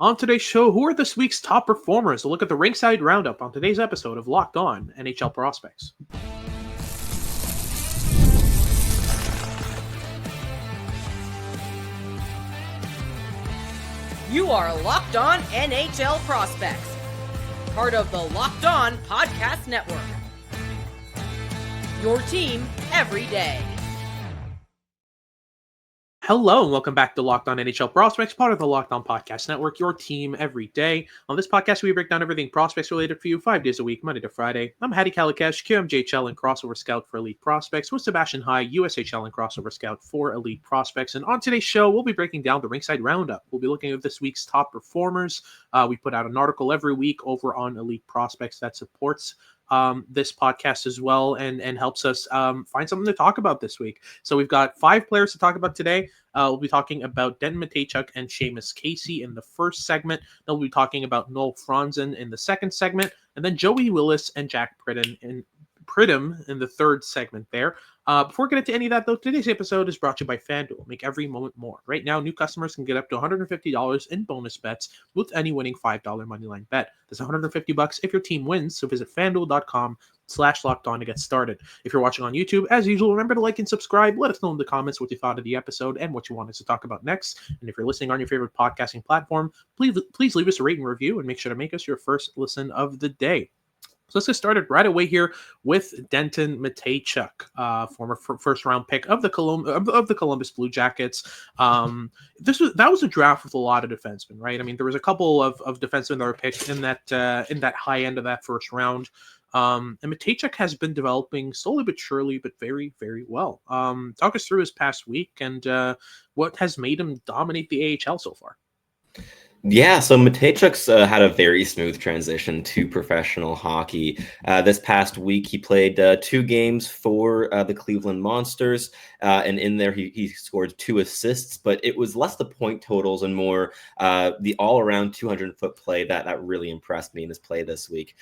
On today's show, who are this week's top performers? A look at the Rinkside Roundup on today's episode of Locked On NHL Prospects. You are Locked On NHL Prospects, part of the Locked On Podcast Network. Your team every day. Hello and welcome back to Locked On NHL Prospects, part of the Locked On Podcast Network, your team every day. On this podcast, we break down everything prospects related for you 5 days a week, Monday to Friday. I'm Hattie Kalikesh, QMJHL and Crossover Scout for Elite Prospects, with Sebastian High, USHL and Crossover Scout for Elite Prospects. And on today's show, we'll be breaking down the Rinkside Roundup. We'll be looking at this week's top performers. We put out an article every week over on Elite Prospects that supports this podcast as well and helps us find something to talk about this week. So we've got 5 players to talk about today. We'll be talking about Denton Mateychuk and Seamus Casey in the first segment. Then we'll be talking about Noel Fransén in the second segment, and then Joey Willis and Jack Pridham in the third segment there. Before we get into any of that, though, today's episode is brought to you by FanDuel. Make every moment more. Right now, new customers can get up to $150 in bonus bets with any winning $5 moneyline bet. That's $150 if your team wins, so visit FanDuel.com/LockedOn to get started. If you're watching on YouTube, as usual, remember to like and subscribe. Let us know in the comments what you thought of the episode and what you want us to talk about next. And if you're listening on your favorite podcasting platform, please leave us a rating review and make sure to make us your first listen of the day. So let's get started right away here with Denton Mateychuk, former first-round pick of the Columbus Blue Jackets. That was a draft with a lot of defensemen, right? I mean, there was a couple of defensemen that were picked in that high end of that first round. And Mateychuk has been developing slowly but surely, but very, very well. Talk us through his past week and what has made him dominate the AHL so far. Yeah, so Mateychuk's had a very smooth transition to professional hockey. This past week, he played 2 games for the Cleveland Monsters, and in there he scored 2 assists, but it was less the point totals and more the all-around 200-foot play that really impressed me in his play this week.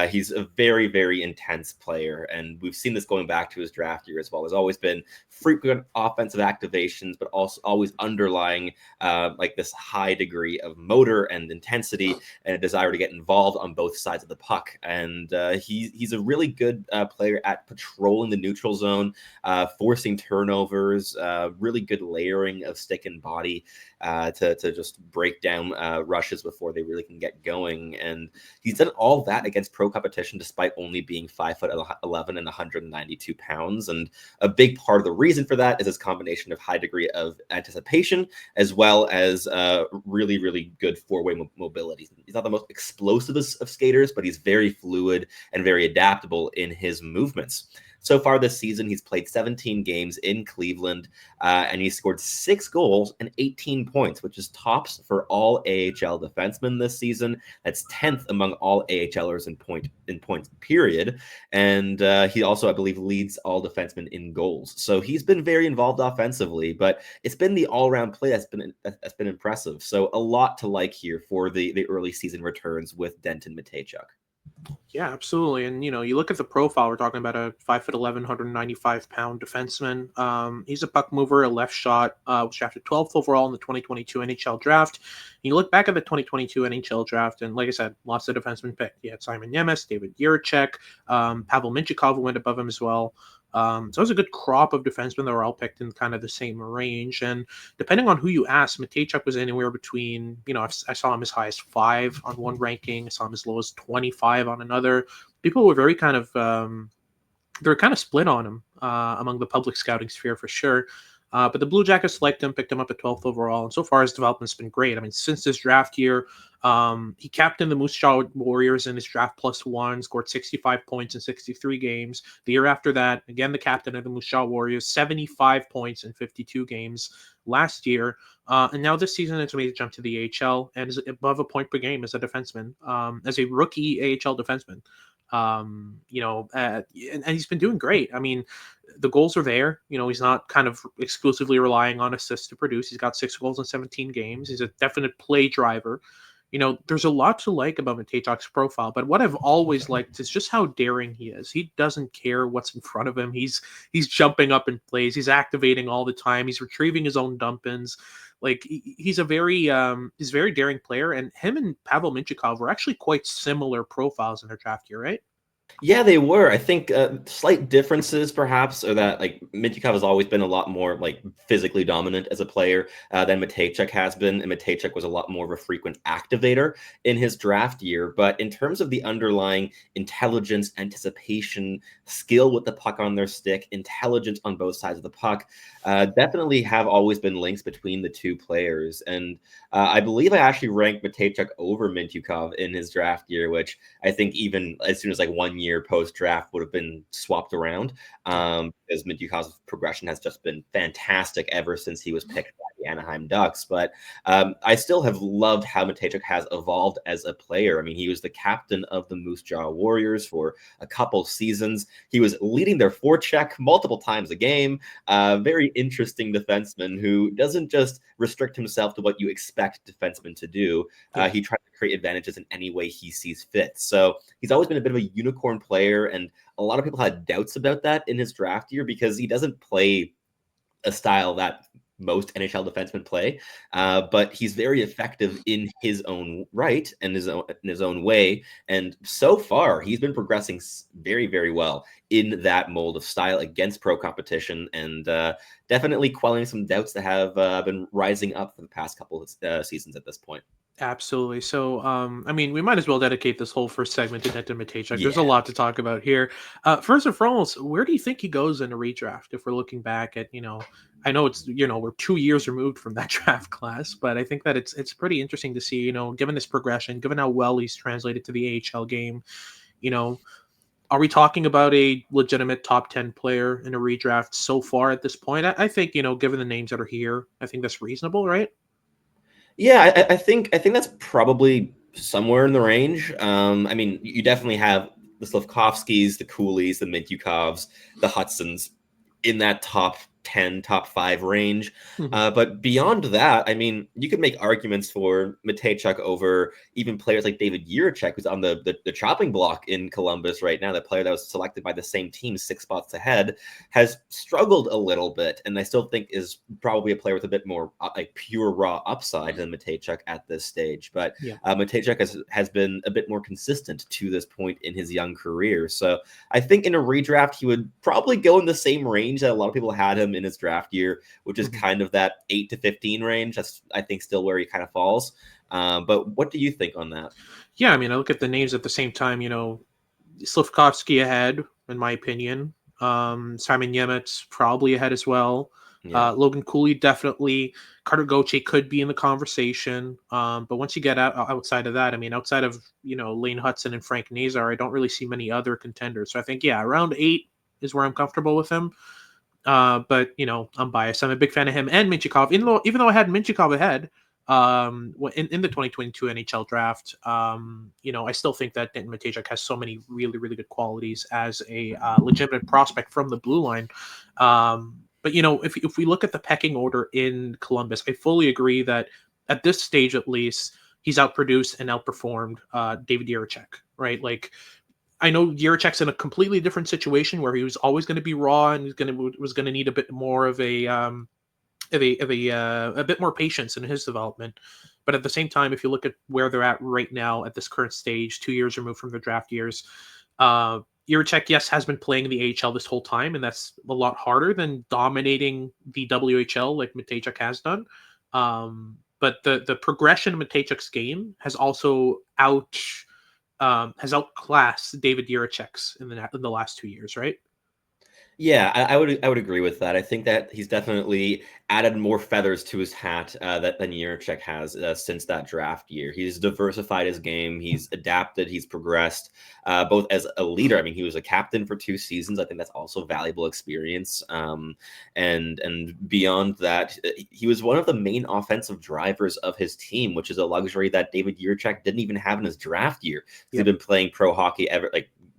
He's a very, very intense player, and we've seen this going back to his draft year as well. There's always been frequent offensive activations, but also always underlying like this high degree of motor and intensity and a desire to get involved on both sides of the puck. And he's a really good player at patrolling the neutral zone, forcing turnovers, really good layering of stick and body to just break down rushes before they really can get going. And he's done all that against pro competition despite only being 5'11" and 192 pounds. And a big part of the reason for that is his combination of high degree of anticipation as well as really, really good four-way mobility. He's not the most explosive of skaters, but he's very fluid and very adaptable in his movements. So far this season, he's played 17 games in Cleveland, and he scored 6 goals and 18 points, which is tops for all AHL defensemen this season. That's 10th among all AHLers in points, period. And he also, I believe, leads all defensemen in goals. So he's been very involved offensively, but it's been the all-around play that's been impressive. So a lot to like here for the early season returns with Denton Mateychuk. Yeah, absolutely. And, you look at the profile, we're talking about a 5'11", 195-pound defenseman. He's a puck mover, a left shot, was drafted 12th overall in the 2022 NHL draft. And you look back at the 2022 NHL draft, and like I said, lots of defensemen picked. You had Simon Nemec, David JIRICEK, Pavel Mintyukov went above him as well. So it was a good crop of defensemen that were all picked in kind of the same range. And depending on who you ask, Mateychuk was anywhere between, I saw him as high as 5 on one ranking. I saw him as low as 25 on another. People were very kind of, they were kind of split on him among the public scouting sphere for sure. But the Blue Jackets selected him, picked him up at 12th overall, and so far his development's been great. I mean, since this draft year, he captained the Moose Jaw Warriors in his draft +1, scored 65 points in 63 games. The year after that, again, the captain of the Moose Jaw Warriors, 75 points in 52 games last year. And now this season, it's made a jump to the AHL and is above a point per game as a defenseman, as a rookie AHL defenseman. And he's been doing great. I mean, the goals are there. He's not kind of exclusively relying on assists to produce. He's got 6 goals in 17 games. He's a definite play driver. there's a lot to like about Mateychuk's profile, but what I've always liked is just how daring he is. He doesn't care what's in front of him. He's jumping up in plays. He's activating all the time. He's retrieving his own dump-ins. Like he's a very daring player, and him and Pavel Mintyukov were actually quite similar profiles in their draft year, right? Yeah, they were. I think slight differences, perhaps, are that like Mintyukov has always been a lot more like physically dominant as a player than Mateychuk has been, and Mateychuk was a lot more of a frequent activator in his draft year. But in terms of the underlying intelligence, anticipation, skill with the puck on their stick, intelligence on both sides of the puck, definitely have always been links between the two players. And I believe I actually ranked Mateychuk over Mintyukov in his draft year, which I think even as soon as like 1 year post-draft would have been swapped around, because Mintyukov's progression has just been fantastic ever since he was picked by the Anaheim Ducks. But I still have loved how Mateychuk has evolved as a player. I mean, he was the captain of the Moose Jaw Warriors for a couple seasons. He was leading their forecheck multiple times a game. Very interesting defenseman who doesn't just restrict himself to what you expect defensemen to do. He tries to create advantages in any way he sees fit. So he's always been a bit of a unicorn player, and a lot of people had doubts about that in his draft year because he doesn't play a style that most NHL defensemen play, but he's very effective in his own right and in his own way. And so far, he's been progressing very, very well in that mold of style against pro competition, and definitely quelling some doubts that have been rising up for the past couple of seasons at this point. Absolutely. So, I mean, we might as well dedicate this whole first segment to Denton Mateychuk. Yeah. There's a lot to talk about here. First and foremost, where do you think he goes in a redraft? If we're looking back at, I know it's, we're 2 years removed from that draft class, but I think that it's pretty interesting to see, given this progression, given how well he's translated to the AHL game, are we talking about a legitimate top 10 player in a redraft so far at this point? I think, given the names that are here, I think that's reasonable, right? Yeah, I think that's probably somewhere in the range. I mean, you definitely have the Slafkovskys, the Coolies, the Mintyukovs, the Hudsons in that top 10, top 5 range. But beyond that, I mean, you could make arguments for Mateychuk over even players like David JIRICEK, who's on the chopping block in Columbus right now. The player that was selected by the same team 6 spots ahead has struggled a little bit, and I still think is probably a player with a bit more like pure raw upside than Mateychuk at this stage. But Mateychuk has been a bit more consistent to this point in his young career. So I think in a redraft, he would probably go in the same range that a lot of people had him in his draft year, which is kind of that 8 to 15 range. That's, I think, still where he kind of falls. But what do you think on that? Yeah, I mean, I look at the names at the same time, Slafkovsky ahead, in my opinion. Simon Nemec probably ahead as well. Yeah. Logan Cooley definitely. Carter Gauthier could be in the conversation. But once you get outside of that, I mean, outside of, Lane Hudson and Frank Nazar, I don't really see many other contenders. So I think, around 8 is where I'm comfortable with him. But I'm biased. I'm a big fan of him and Mintyukov. Even though I had Mintyukov ahead in the 2022 NHL draft, I still think that Denton Mateychuk has so many really, really good qualities as a legitimate prospect from the blue line. But if we look at the pecking order in Columbus, I fully agree that at this stage, at least, he's outproduced and outperformed David JIRICEK, right? Like, I know JIRICEK's in a completely different situation where he was always going to be raw and was going to need a bit more of a bit more patience in his development. But at the same time, if you look at where they're at right now at this current stage, 2 years removed from the draft years, JIRICEK, yes, has been playing the AHL this whole time, and that's a lot harder than dominating the WHL like Mateychuk has done. But the progression of Mateychuk's game has also has outclassed David JIRICEK's in the last 2 years, right? Yeah, I would agree with that. I think that he's definitely added more feathers to his hat than JIRICEK has since that draft year. He's diversified his game. He's adapted. He's progressed both as a leader. I mean, he was a captain for 2 seasons. I think that's also valuable experience. And beyond that, he was one of the main offensive drivers of his team, which is a luxury that David JIRICEK didn't even have in his draft year. He's been playing pro hockey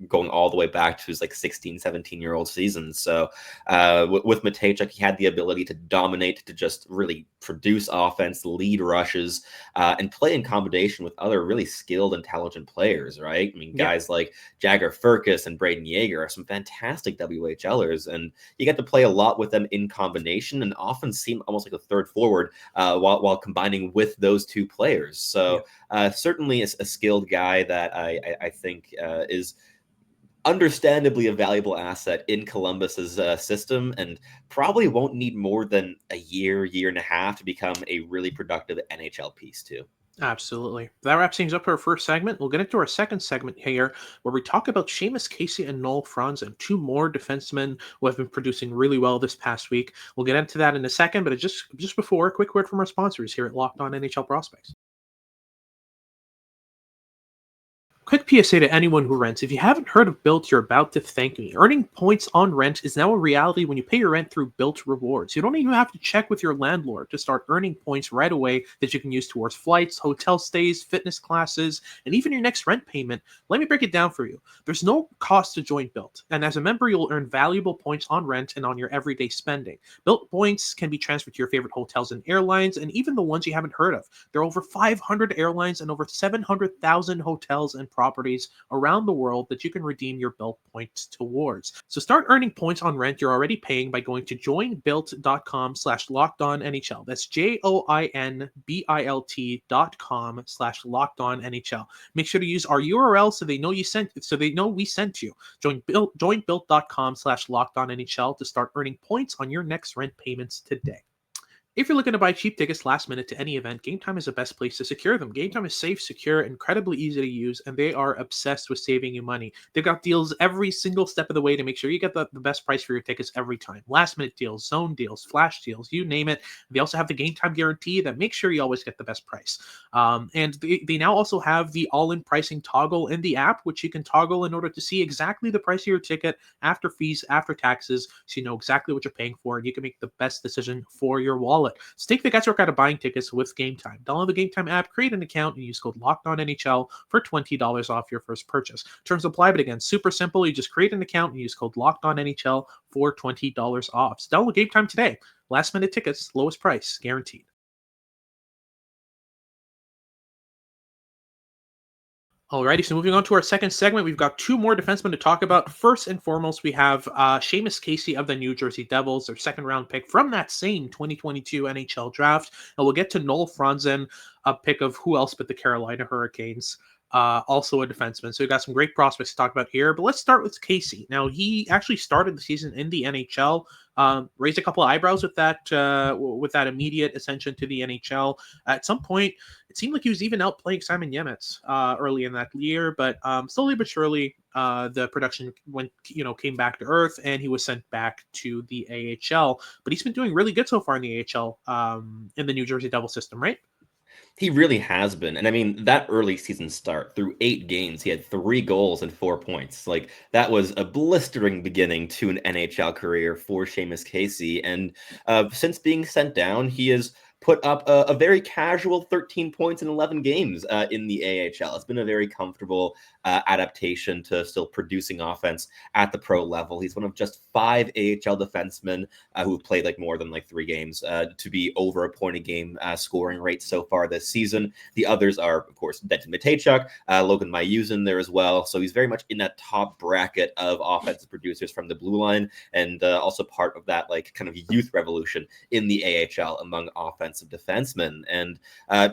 going all the way back to his like 16, 17-year-old season. So with Mateychuk, he had the ability to dominate, to just really produce offense, lead rushes, and play in combination with other really skilled, intelligent players, right? I mean, guys like Jagger Firkus and Braden Yeager are some fantastic WHLers, and you get to play a lot with them in combination and often seem almost like a third forward while combining with those two players. So certainly a skilled guy that I think is understandably a valuable asset in Columbus's system, and probably won't need more than a year and a half to become a really productive NHL piece too. Absolutely. That wraps things up for our first segment. We'll get into our second segment here, where we talk about Seamus Casey and Noel Fransén, two more defensemen who have been producing really well this past week. We'll get into that in a second, but just before, a quick word from our sponsors here at Locked On NHL Prospects. Quick PSA to anyone who rents. If you haven't heard of Built, you're about to thank me. Earning points on rent is now a reality when you pay your rent through Built Rewards. You don't even have to check with your landlord to start earning points right away that you can use towards flights, hotel stays, fitness classes, and even your next rent payment. Let me break it down for you. There's no cost to join Built, and as a member, you'll earn valuable points on rent and on your everyday spending. Built points can be transferred to your favorite hotels and airlines, and even the ones you haven't heard of. There are over 500 airlines and over 700,000 hotels and properties around the world that you can redeem your Built points towards. So start earning points on rent you're already paying by going to joinbuilt.com/lockedonnhl. That's joinbilt.com/lockedonnhl. Make sure to use our URL so they know we sent you. Joinbuilt.com/lockedonnhl to start earning points on your next rent payments today. If you're looking to buy cheap tickets last minute to any event, Game Time is the best place to secure them. Game Time is safe, secure, incredibly easy to use, and they are obsessed with saving you money. They've got deals every single step of the way to make sure you get the best price for your tickets every time. Last minute deals, zone deals, flash deals, you name it. They also have the Game Time guarantee that makes sure you always get the best price. And they now also have the all-in pricing toggle in the app, which you can toggle in order to see exactly the price of your ticket after fees, after taxes, so you know exactly what you're paying for, and you can make the best decision for your wallet. So take the guesswork out of buying tickets with Game Time. Download the Game Time app, create an account, and use code LOCKEDONNHL for $20 off your first purchase. Terms apply, but again, super simple. You just create an account and use code LOCKEDONNHL for $20 off. So download Game Time today. Last minute tickets, lowest price, guaranteed. Alrighty, so moving on to our second segment, we've got two more defensemen to talk about. First and foremost, we have Seamus Casey of the New Jersey Devils, their second-round pick from that same 2022 NHL draft. And we'll get to Noel Fransén, a pick of who else but the Carolina Hurricanes, also a defenseman. So we've got some great prospects to talk about here. But let's start with Casey. Now, he actually started the season in the NHL. Raised a couple of eyebrows with that immediate ascension to the NHL. At some point, it seemed like he was even outplaying Simon Nemec early in that year, but slowly but surely, the production came back to earth, and he was sent back to the AHL. But he's been doing really good so far in the AHL, in the New Jersey Devil system, right? He really has been. And I mean, that early season start, through 8 games, he had 3 goals and 4 points. Like, that was a blistering beginning to an NHL career for Seamus Casey. And since being sent down, he has put up a very casual 13 points in 11 games in the AHL. It's been a very comfortable adaptation to still producing offense at the pro level. He's one of just 5 AHL defensemen who've played like more than like 3 games to be over a point a game scoring rate so far this season. The others are, of course, Denton Mateychuk, Logan Mayuzin there as well. So he's very much in that top bracket of offensive producers from the blue line, and also part of that like kind of youth revolution in the AHL among offensive defensemen. And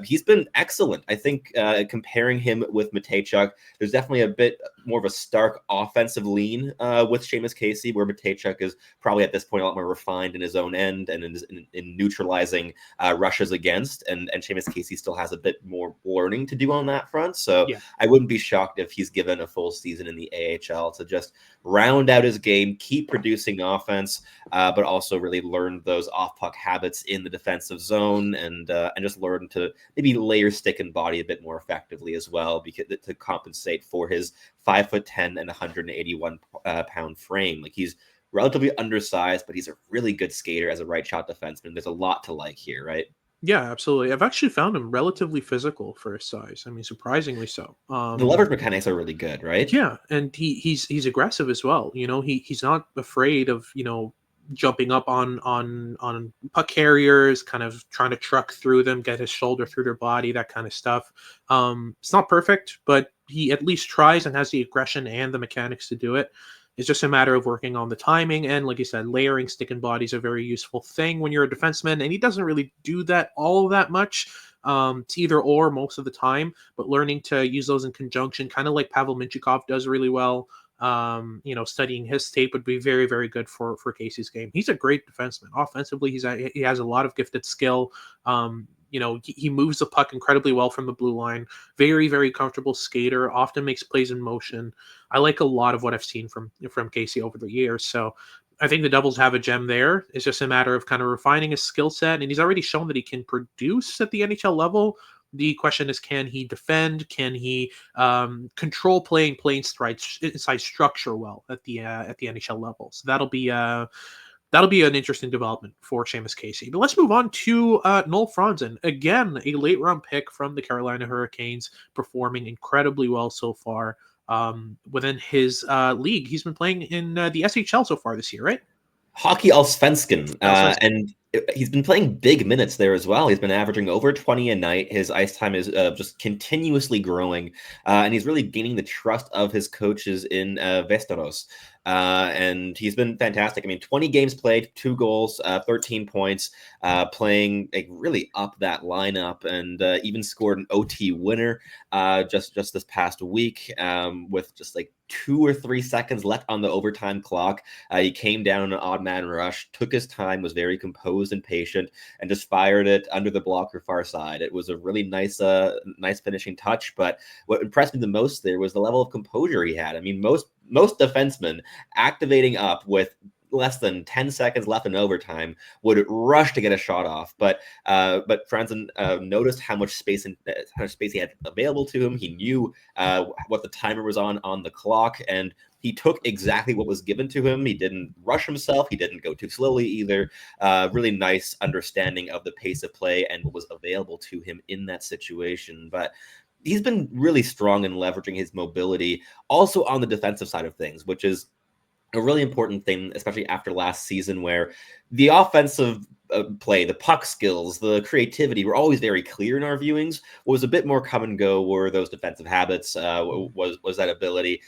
he's been excellent. I think comparing him with Mateychuk, there's definitely a bit more of a stark offensive lean with Seamus Casey, where Mateychuk is probably at this point a lot more refined in his own end and in neutralizing rushes against, and Seamus Casey still has a bit more learning to do on that front. So yeah, I wouldn't be shocked if he's given a full season in the AHL to just round out his game, keep producing offense, but also really learn those off-puck habits in the defensive zone, and just learn to maybe layer stick and body a bit more effectively as well, because to compensate for his 5'10" and 181 pound frame. Like, he's relatively undersized, but he's a really good skater as a right shot defenseman. There's a lot to like here, right? Yeah, absolutely. I've actually found him relatively physical for his size. I mean, surprisingly so. The leverage mechanics are really good, right? Yeah, and he's aggressive as well. He's not afraid of jumping up on puck carriers, kind of trying to truck through them, get his shoulder through their body, that kind of stuff. It's not perfect, but he at least tries and has the aggression and the mechanics to do it. It's just a matter of working on the timing. And like you said, layering stick and body is a very useful thing when you're a defenseman. And he doesn't really do that all that much. It's either or most of the time, but learning to use those in conjunction, kind of like Pavel Mintyukov does really well. Studying his tape would be very, very good for Casey's game. He's a great defenseman. Offensively, he has a lot of gifted skill. He moves the puck incredibly well from the blue line. Very, very comfortable skater. Often makes plays in motion. I like a lot of what I've seen from Casey over the years. So I think the Devils have a gem there. It's just a matter of kind of refining his skill set, and he's already shown that he can produce at the NHL level. The question is, can he defend? Can he control play inside structure well at the NHL level? So that'll be an interesting development for Seamus Casey. But let's move on to Noel Fransén. Again, a late round pick from the Carolina Hurricanes, performing incredibly well so far within his league. He's been playing in the SHL so far this year, right? Hockey Allsvenskan, and he's been playing big minutes there as well. He's been averaging over 20 a night. His ice time is just continuously growing, and he's really gaining the trust of his coaches in Västerås. And he's been fantastic. I mean, 20 games played, 2 goals, 13 points, playing really up that lineup, and even scored an OT winner just this past week with just 2 or 3 seconds left on the overtime clock. He came down in an odd man rush, took his time, was very composed and patient, and just fired it under the blocker far side. It was a really nice finishing touch. But what impressed me the most there was the level of composure he had. I mean, most defensemen activating up with less than 10 seconds left in overtime would rush to get a shot off, but Fransén noticed how much space he had available to him. He knew what the timer was on the clock, and he took exactly what was given to him. He didn't rush himself. He didn't go too slowly either. Really nice understanding of the pace of play and what was available to him in that situation. But he's been really strong in leveraging his mobility also on the defensive side of things, which is a really important thing, especially after last season, where the offensive play, the puck skills, the creativity were always very clear in our viewings. What was a bit more come and go were those defensive habits, was that ability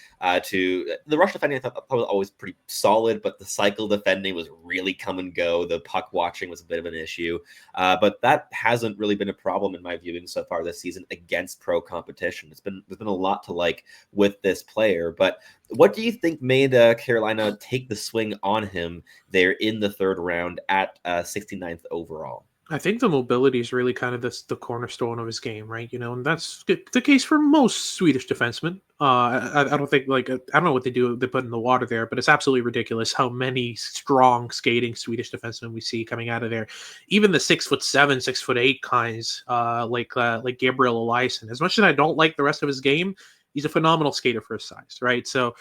to the rush defending. I thought was always pretty solid, but the cycle defending was really come and go. The puck watching was a bit of an issue, but that hasn't really been a problem in my viewing so far this season against pro competition. There's been a lot to like with this player. But what do you think made Carolina take the swing on him there in the third round at 69th overall? I think the mobility is really kind of the cornerstone of his game, right? And that's the case for most Swedish defensemen. I don't think I don't know what they put in the water there, but it's absolutely ridiculous how many strong skating Swedish defensemen we see coming out of there. Even the 6'7", 6'8" kinds, like Gabriel Eliasson. As much as I don't like the rest of his game, he's a phenomenal skater for his size, right? So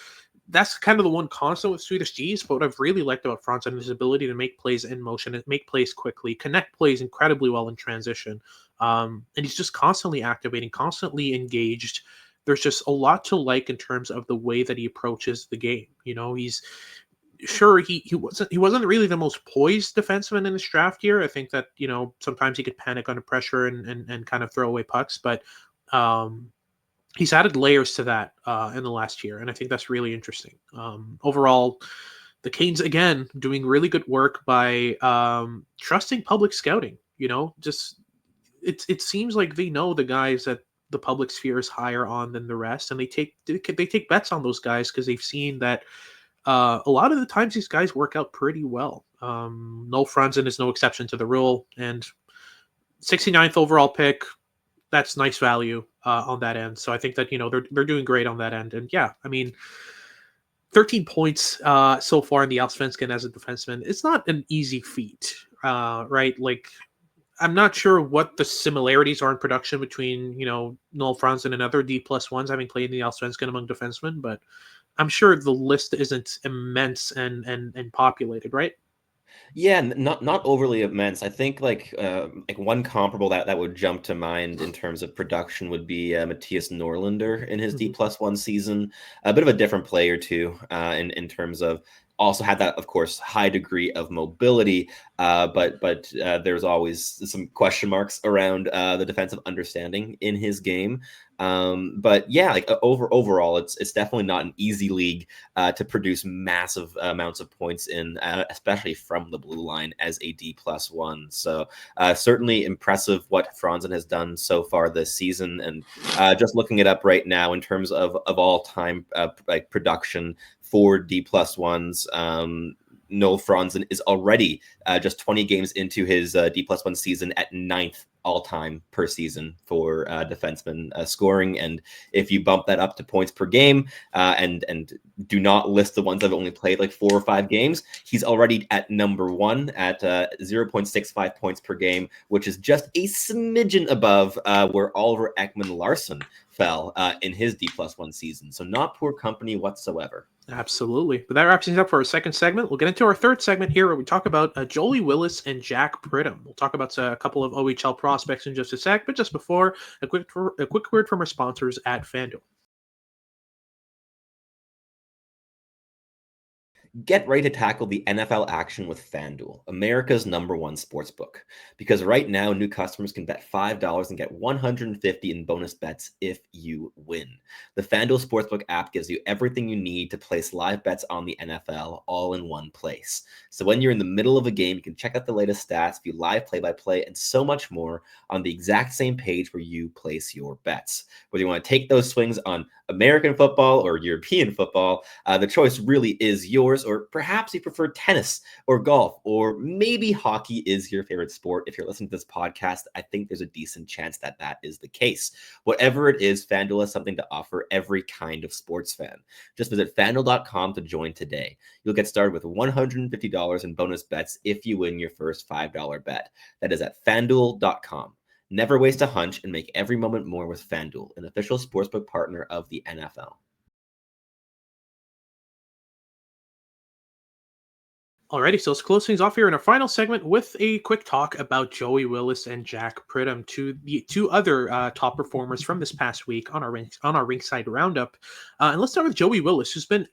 that's kind of the one constant with Swedish G's. But what I've really liked about Fransén is his ability to make plays in motion and make plays quickly, connect plays incredibly well in transition. And he's just constantly activating, constantly engaged. There's just a lot to like in terms of the way that he approaches the game. He's sure he wasn't really the most poised defenseman in this draft year. I think that, sometimes he could panic under pressure and kind of throw away pucks, but he's added layers to that in the last year, and I think that's really interesting. Overall, the Canes, again, doing really good work by trusting public scouting. Just it seems like they know the guys that the public sphere is higher on than the rest, and they take bets on those guys because they've seen that a lot of the times these guys work out pretty well. Noel Fransén is no exception to the rule, and 69th overall pick. That's nice value on that end. So I think that, they're doing great on that end. And yeah, I mean, 13 points so far in the Allsvenskan as a defenseman. It's not an easy feat, right? I'm not sure what the similarities are in production between, Noel Fransén and other D+1s having played in the Allsvenskan among defensemen, but I'm sure the list isn't immense and populated, right? Yeah, not overly immense. I think like one comparable that would jump to mind in terms of production would be Matthias Norlinder in his D+1 season. A bit of a different player too, in terms of also had that, of course, high degree of mobility, but there's always some question marks around the defensive understanding in his game. But yeah, like overall, it's definitely not an easy league to produce massive amounts of points in, especially from the blue line as a D+1. So certainly impressive what Fransén has done so far this season. And just looking it up right now in terms of all time like production for D+1s. Noel Fransén is already just 20 games into his D+1 season at 9th all-time per season for defenseman scoring. And if you bump that up to points per game and do not list the ones that have only played like 4 or 5 games, he's already at number 1 at 0.65 points per game, which is just a smidgen above where Oliver Ekman-Larsson fell in his D+1 season. So not poor company whatsoever. Absolutely. But that wraps things up for our second segment. We'll get into our third segment here where we talk about Joey Willis and Jack Pridham. We'll talk about a couple of OHL prospects in just a sec, but just before, a quick word from our sponsors at FanDuel. Get ready to tackle the NFL action with FanDuel, America's #1 sportsbook. Because right now, new customers can bet $5 and get $150 in bonus bets if you win. The FanDuel Sportsbook app gives you everything you need to place live bets on the NFL all in one place. So when you're in the middle of a game, you can check out the latest stats, view live play-by-play, and so much more on the exact same page where you place your bets. Whether you want to take those swings on American football or European football, the choice really is yours. Or perhaps you prefer tennis or golf, or maybe hockey is your favorite sport. If you're listening to this podcast, I think there's a decent chance that that is the case. Whatever it is, FanDuel has something to offer every kind of sports fan. Just visit FanDuel.com to join today. You'll get started with $150 in bonus bets if you win your first $5 bet. That is at FanDuel.com. Never waste a hunch and make every moment more with FanDuel, an official sportsbook partner of the NFL. Alrighty, so let's close things off here in our final segment with a quick talk about Joey Willis and Jack Pridham, the two other top performers from this past week on our Rinkside Roundup. And let's start with Joey Willis, who's been,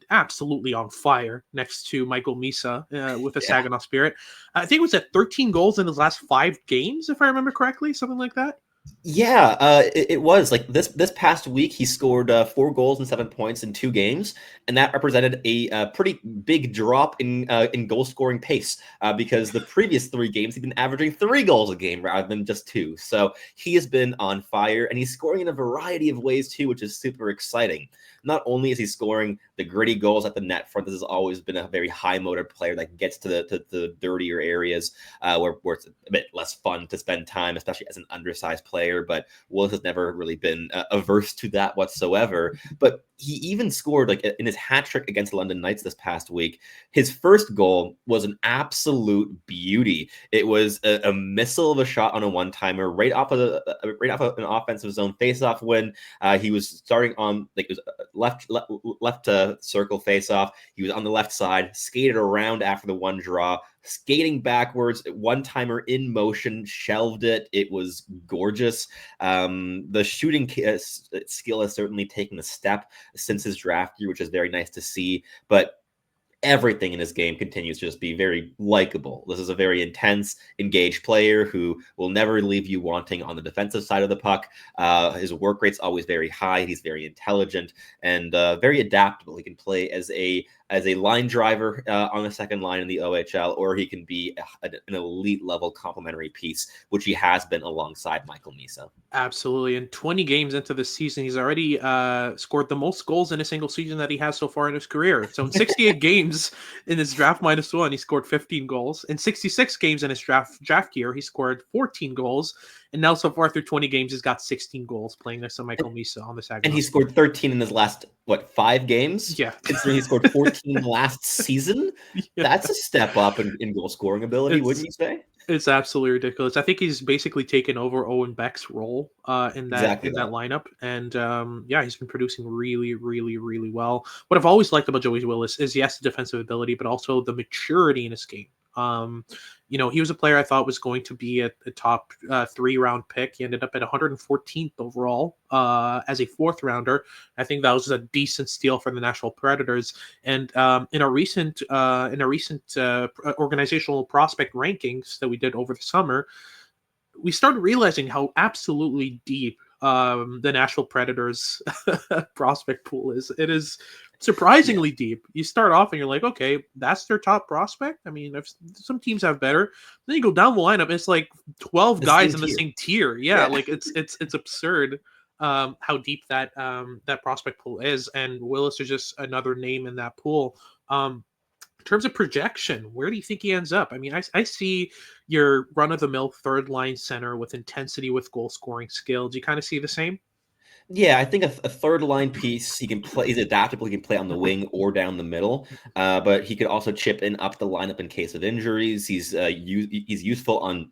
absolutely on fire next to Michael Misa with the Saginaw Spirit. I think it was at 13 goals in his last 5 games, if I remember correctly, something like that. Yeah, it was like this past week. He scored 4 goals and 7 points in 2 games, and that represented a pretty big drop in goal scoring pace because the previous 3 games he'd been averaging 3 goals a game rather than just 2. So he has been on fire, and he's scoring in a variety of ways too, which is super exciting. Not only is he scoring the gritty goals at the net front, this has always been a very high motor player that gets to the dirtier areas where it's a bit less fun to spend time, especially as an undersized player. But Willis has never really been averse to that whatsoever. But he even scored like in his hat trick against the London Knights this past week. His first goal was an absolute beauty. It was a missile of a shot on a one-timer right off of an offensive zone face-off win. He was starting on like it was left circle face-off. He was on the left side, skated around after the one draw, skating backwards, one-timer in motion, shelved it. It was gorgeous. The shooting skill has certainly taken a step since his draft year, which is very nice to see. But everything in his game continues to just be very likable. This is a very intense, engaged player who will never leave you wanting on the defensive side of the puck. His work rate's always very high. He's very intelligent and very adaptable. He can play as a line driver on the second line in the OHL, or he can be an elite level complementary piece, which he has been alongside Michael Misa. Absolutely. And 20 games into this season, he's already scored the most goals in a single season that he has so far in his career. So in 68 games in his draft -1, he scored 15 goals. In 66 games in his draft year, he scored 14 goals. And now so far through 20 games, he's got 16 goals playing next to Michael Misa on the Saginaw. And he scored 13 in his last, 5 games? Yeah. Considering he scored 14 last season? Yeah. That's a step up in goal scoring ability, wouldn't you say? It's absolutely ridiculous. I think he's basically taken over Owen Beck's role in that lineup. And he's been producing really, really, really well. What I've always liked about Joey Willis is, yes, the defensive ability, but also the maturity in his game. He was a player I thought was going to be a top 3-round pick. He ended up at 114th overall as a 4th-rounder. I think that was a decent steal for the Nashville Predators. And in a recent organizational prospect rankings that we did over the summer, we started realizing how absolutely deep the Nashville Predators prospect pool is. It is surprisingly deep. You start off and you're like, okay, that's their top prospect. I mean, if some teams have better, then you go down the lineup, it's like 12 guys in the same tier. Yeah, like it's absurd how deep that prospect pool is, and Willis is just another name in that pool. In terms of projection, where do you think he ends up? I mean, I see your run-of-the-mill third-line center with intensity, with goal-scoring skill. Do you kind of see the same? Yeah, I think a third line piece. He can play. He's adaptable. He can play on the wing or down the middle. But he could also chip in up the lineup in case of injuries. He's useful on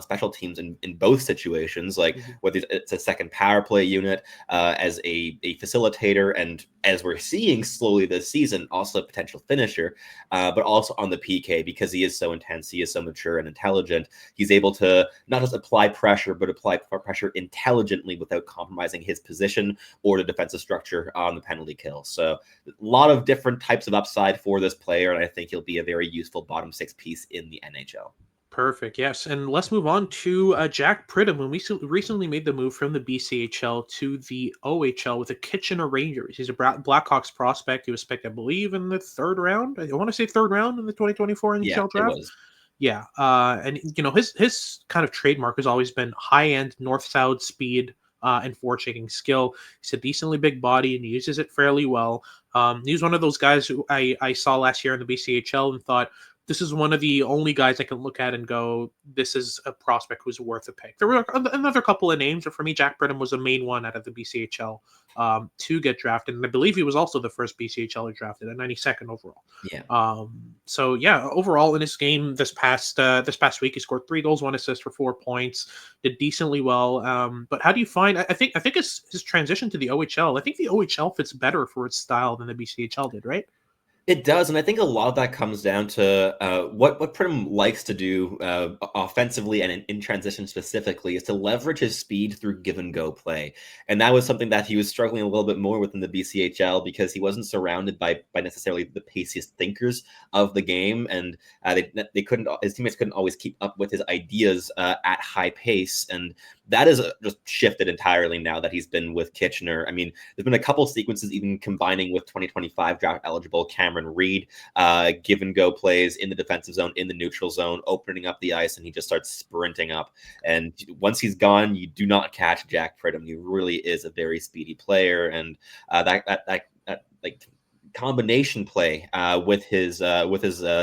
special teams in both situations, like whether it's a second power play unit, as a facilitator, and as we're seeing slowly this season, also a potential finisher. But also on the PK, because he is so intense, he is so mature and intelligent. He's able to not just apply pressure, but apply pressure intelligently without compromising his position or the defensive structure on the penalty kill. So a lot of different types of upside for this player, and I think he'll be a very useful bottom 6 piece in the NHL. Perfect. Yes. And let's move on to Jack Pridham. When we recently made the move from the BCHL to the OHL with the Kitchener Rangers. He's a Blackhawks prospect. He was picked, I believe, in the 3rd round. I want to say 3rd round in the 2024 NHL draft. It was. Yeah. And his kind of trademark has always been high-end north-south speed and forechecking skill. He's a decently big body and he uses it fairly well. He's one of those guys who I saw last year in the BCHL and thought, this is one of the only guys I can look at and go, this is a prospect who's worth a pick. There were another couple of names, but for me, Jack Pridham was the main one out of the BCHL to get drafted. And I believe he was also the first BCHL drafted at 92nd overall. Yeah. Overall in his game this past week, he scored 3 goals, 1 assist for 4 points, did decently well. But how do you find, I think his transition to the OHL, I think the OHL fits better for its style than the BCHL did, right? It does, and I think a lot of that comes down to what Pridham likes to do offensively and in transition specifically is to leverage his speed through give-and-go play. And that was something that he was struggling a little bit more with in the BCHL because he wasn't surrounded by necessarily the paciest thinkers of the game, and they couldn't. His teammates couldn't always keep up with his ideas at high pace, and that is just shifted entirely now that he's been with Kitchener. I mean, there's been a couple sequences even combining with 2025 draft eligible Cameron Reed, give and go plays in the defensive zone, in the neutral zone, opening up the ice, and he just starts sprinting up. And once he's gone, you do not catch Jack Pridham. He really is a very speedy player, and that combination play with his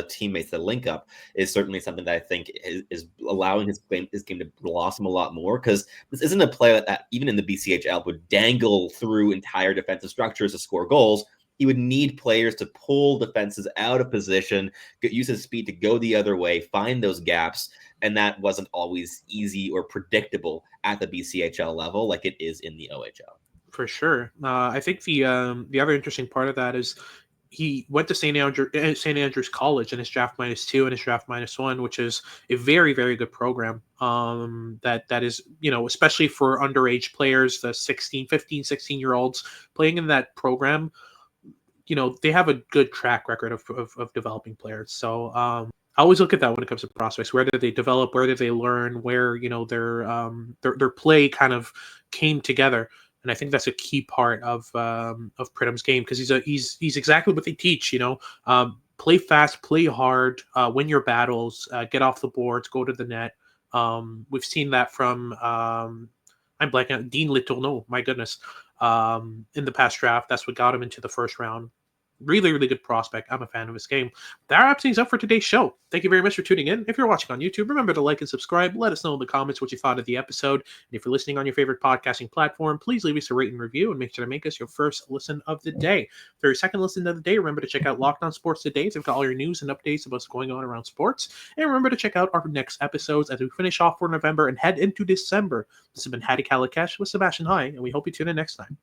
teammates, the link up, is certainly something that I think is allowing his game to blossom a lot more, because this isn't a player that even in the BCHL would dangle through entire defensive structures to score goals. He would need players to pull defenses out of position, use his speed to go the other way, find those gaps, and that wasn't always easy or predictable at the BCHL level like it is in the OHL. For sure. I think the other interesting part of that is he went to St. Andrews College in his draft -2 and his draft -1, which is a very, very good program. That is, especially for underage players, the 15, 16-year-olds playing in that program, they have a good track record of developing players. So I always look at that when it comes to prospects. Where did they develop? Where did they learn? Where their play kind of came together. And I think that's a key part of Pridham's game, because he's exactly what they teach. Play fast, play hard, win your battles, get off the boards, go to the net. We've seen that from I'm blanking out, Dean Letourneau. My goodness, in the past draft, that's what got him into the 1st round. Really, really good prospect. I'm a fan of his game. That wraps things up for today's show. Thank you very much for tuning in. If you're watching on YouTube, remember to like and subscribe. Let us know in the comments what you thought of the episode. And if you're listening on your favorite podcasting platform, please leave us a rate and review and make sure to make us your first listen of the day. For your second listen of the day, remember to check out Locked On Sports Today. They've got all your news and updates of what's going on around sports. And remember to check out our next episodes as we finish off for November and head into December. This has been Hattie Kalikesh with Sebastian High, and we hope you tune in next time.